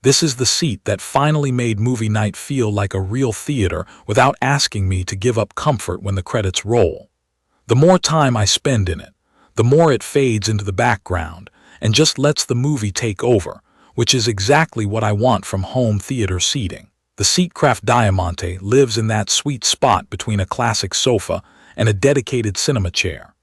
This is the seat that finally made movie night feel like a real theater without asking me to give up comfort when the credits roll. The more time I spend in it, the more it fades into the background and just lets the movie take over, which is exactly what I want from home theater seating. The Seatcraft Diamante lives in that sweet spot between a classic sofa and a dedicated cinema chair.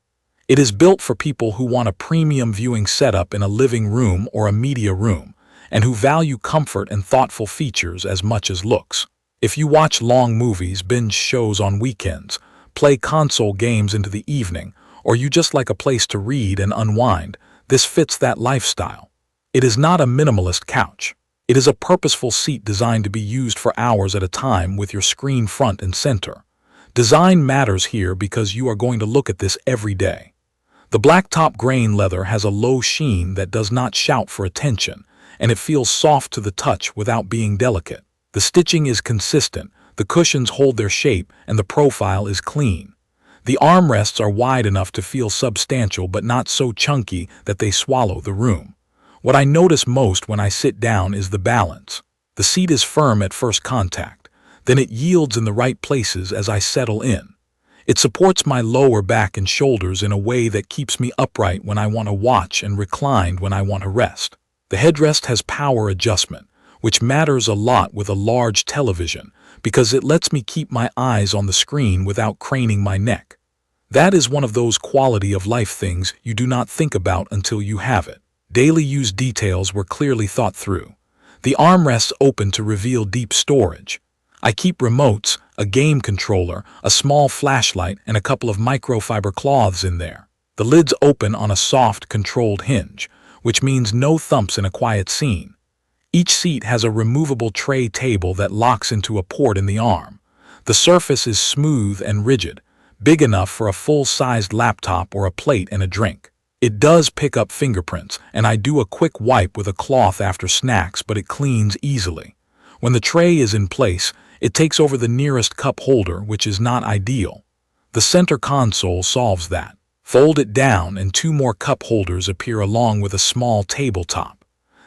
It is built for people who want a premium viewing setup in a living room or a media room, and who value comfort and thoughtful features as much as looks. If you watch long movies, binge shows on weekends, play console games into the evening, or you just like a place to read and unwind, this fits that lifestyle. It is not a minimalist couch. It is a purposeful seat designed to be used for hours at a time with your screen front and center. Design matters here because you are going to look at this every day. The blacktop grain leather has a low sheen that does not shout for attention, and it feels soft to the touch without being delicate. The stitching is consistent, the cushions hold their shape, and the profile is clean. The armrests are wide enough to feel substantial but not so chunky that they swallow the room. What I notice most when I sit down is the balance. The seat is firm at first contact, then it yields in the right places as I settle in. It supports my lower back and shoulders in a way that keeps me upright when I want to watch and reclined when I want to rest. The headrest has power adjustment, which matters a lot with a large television because it lets me keep my eyes on the screen without craning my neck. That is one of those quality of life things you do not think about until you have it. Daily use details were clearly thought through. The armrests open to reveal deep storage. I keep remotes, a game controller, a small flashlight, and a couple of microfiber cloths in there. The lids open on a soft, controlled hinge, which means no thumps in a quiet scene. Each seat has a removable tray table that locks into a port in the arm. The surface is smooth and rigid, big enough for a full-sized laptop or a plate and a drink. It does pick up fingerprints, and I do a quick wipe with a cloth after snacks, but it cleans easily. When the tray is in place, it takes over the nearest cup holder, which is not ideal. The center console solves that. Fold it down and two more cup holders appear along with a small tabletop.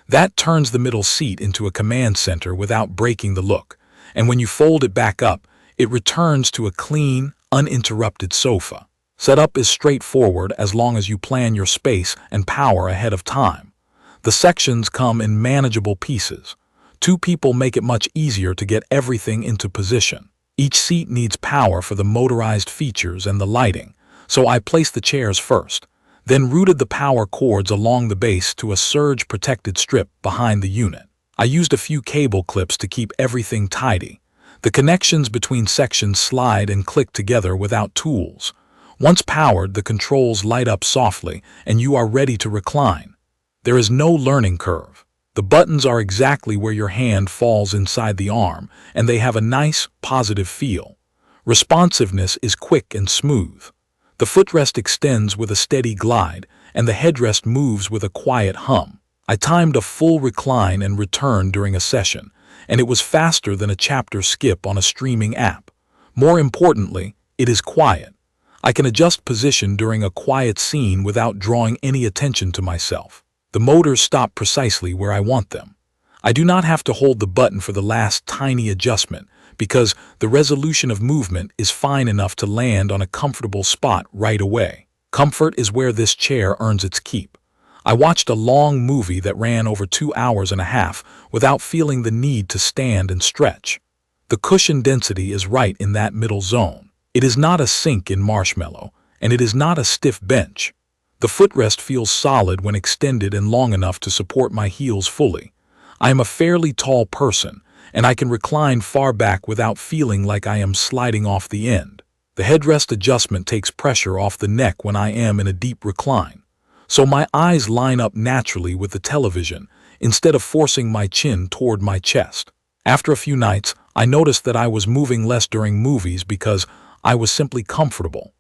That turns the middle seat into a command center without breaking the look, and when you fold it back up, it returns to a clean, uninterrupted sofa. Setup is straightforward as long as you plan your space and power ahead of time. The sections come in manageable pieces. Two people make it much easier to get everything into position. Each seat needs power for the motorized features and the lighting, so I placed the chairs first, then routed the power cords along the base to a surge-protected strip behind the unit. I used a few cable clips to keep everything tidy. The connections between sections slide and click together without tools. Once powered, the controls light up softly, and you are ready to recline. There is no learning curve. The buttons are exactly where your hand falls inside the arm, and they have a nice, positive feel. Responsiveness is quick and smooth. The footrest extends with a steady glide, and the headrest moves with a quiet hum. I timed a full recline and return during a session, and it was faster than a chapter skip on a streaming app. More importantly, it is quiet. I can adjust position during a quiet scene without drawing any attention to myself. The motors stop precisely where I want them. I do not have to hold the button for the last tiny adjustment because the resolution of movement is fine enough to land on a comfortable spot right away. Comfort is where this chair earns its keep. I watched a long movie that ran over 2 hours and a half without feeling the need to stand and stretch. The cushion density is right in that middle zone. It is not a sink in marshmallow, and it is not a stiff bench. The footrest feels solid when extended and long enough to support my heels fully. I am a fairly tall person, and I can recline far back without feeling like I am sliding off the end. The headrest adjustment takes pressure off the neck when I am in a deep recline, so my eyes line up naturally with the television instead of forcing my chin toward my chest. After a few nights, I noticed that I was moving less during movies because I was simply comfortable.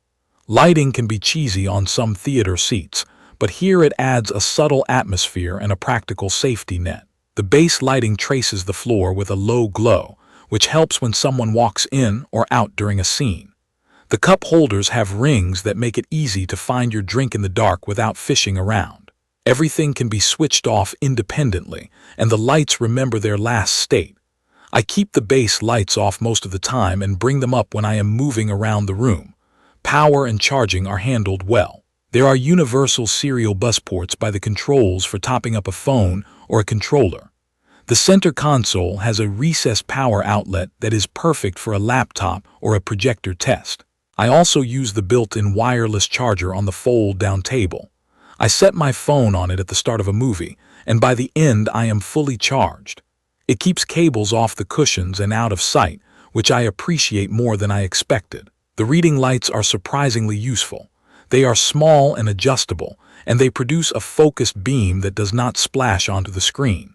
Lighting can be cheesy on some theater seats, but here it adds a subtle atmosphere and a practical safety net. The base lighting traces the floor with a low glow, which helps when someone walks in or out during a scene. The cup holders have rings that make it easy to find your drink in the dark without fishing around. Everything can be switched off independently, and the lights remember their last state. I keep the base lights off most of the time and bring them up when I am moving around the room. Power and charging are handled well. There are universal serial bus ports by the controls for topping up a phone or a controller. The center console has a recessed power outlet that is perfect for a laptop or a projector test. I also use the built-in wireless charger on the fold-down table. I set my phone on it at the start of a movie, and by the end I am fully charged. It keeps cables off the cushions and out of sight, which I appreciate more than I expected. The reading lights are surprisingly useful. They are small and adjustable, and they produce a focused beam that does not splash onto the screen.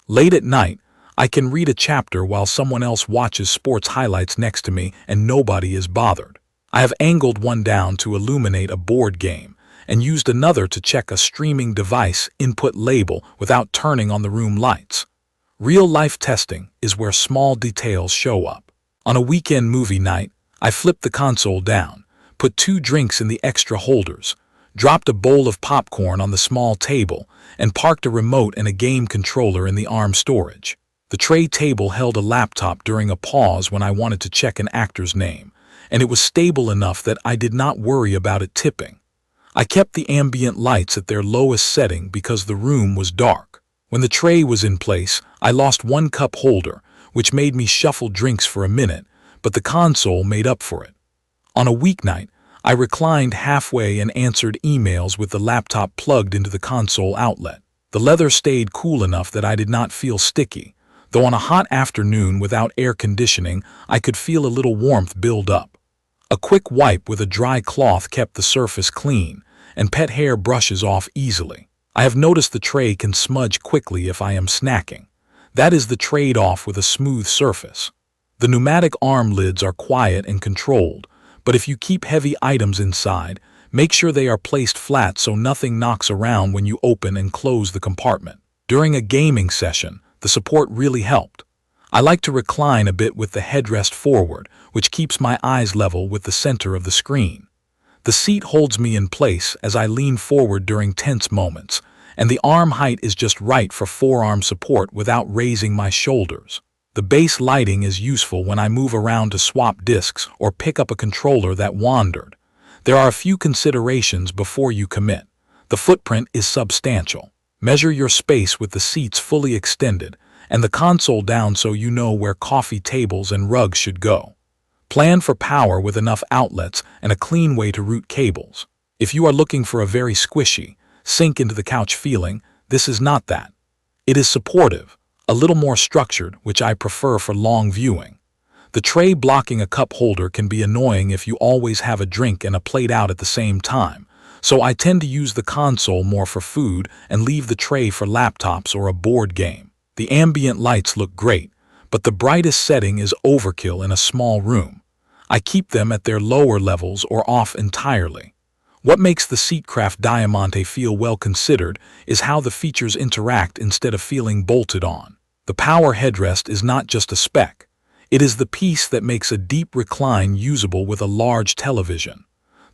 Late at night, I can read a chapter while someone else watches sports highlights next to me and nobody is bothered. I have angled one down to illuminate a board game and used another to check a streaming device input label without turning on the room lights. Real-life testing is where small details show up. On a weekend movie night, I flipped the console down, put 2 drinks in the extra holders, dropped a bowl of popcorn on the small table, and parked a remote and a game controller in the arm storage. The tray table held a laptop during a pause when I wanted to check an actor's name, and it was stable enough that I did not worry about it tipping. I kept the ambient lights at their lowest setting because the room was dark. When the tray was in place, I lost 1 cup holder, which made me shuffle drinks for a minute, but the console made up for it. On a weeknight, I reclined halfway and answered emails with the laptop plugged into the console outlet. The leather stayed cool enough that I did not feel sticky, though on a hot afternoon without air conditioning, I could feel a little warmth build up. A quick wipe with a dry cloth kept the surface clean, and pet hair brushes off easily. I have noticed the tray can smudge quickly if I am snacking. That is the trade-off with a smooth surface. The pneumatic arm lids are quiet and controlled, but if you keep heavy items inside, make sure they are placed flat so nothing knocks around when you open and close the compartment. During a gaming session, the support really helped. I like to recline a bit with the headrest forward, which keeps my eyes level with the center of the screen. The seat holds me in place as I lean forward during tense moments, and the arm height is just right for forearm support without raising my shoulders. The base lighting is useful when I move around to swap discs or pick up a controller that wandered. There are a few considerations before you commit. The footprint is substantial. Measure your space with the seats fully extended and the console down so you know where coffee tables and rugs should go. Plan for power with enough outlets and a clean way to route cables. If you are looking for a very squishy, sink into the couch feeling, this is not that. It is supportive, a little more structured, which I prefer for long viewing. The tray blocking a cup holder can be annoying if you always have a drink and a plate out at the same time, so I tend to use the console more for food and leave the tray for laptops or a board game. The ambient lights look great, but the brightest setting is overkill in a small room. I keep them at their lower levels or off entirely. What makes the Seatcraft Diamante feel well considered is how the features interact instead of feeling bolted on. The power headrest is not just a spec. It is the piece that makes a deep recline usable with a large television.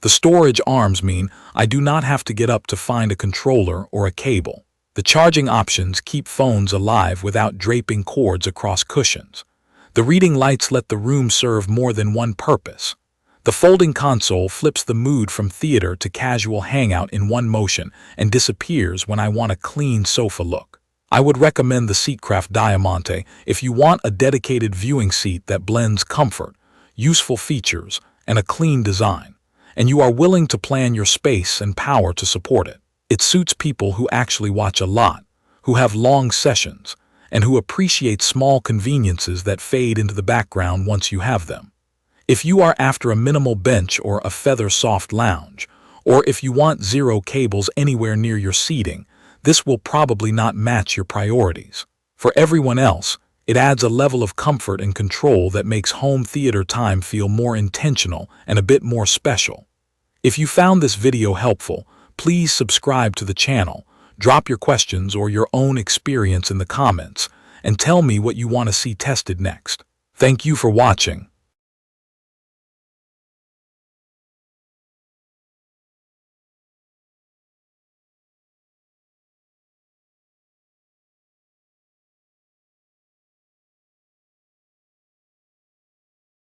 The storage arms mean I do not have to get up to find a controller or a cable. The charging options keep phones alive without draping cords across cushions. The reading lights let the room serve more than one purpose. The folding console flips the mood from theater to casual hangout in one motion and disappears when I want a clean sofa look. I would recommend the Seatcraft Diamante if you want a dedicated viewing seat that blends comfort, useful features, and a clean design, and you are willing to plan your space and power to support it. It suits people who actually watch a lot, who have long sessions, and who appreciate small conveniences that fade into the background once you have them. If you are after a minimal bench or a feather-soft lounge, or if you want 0 cables anywhere near your seating, this will probably not match your priorities. For everyone else, it adds a level of comfort and control that makes home theater time feel more intentional and a bit more special. If you found this video helpful, please subscribe to the channel, drop your questions or your own experience in the comments, and tell me what you want to see tested next. Thank you for watching.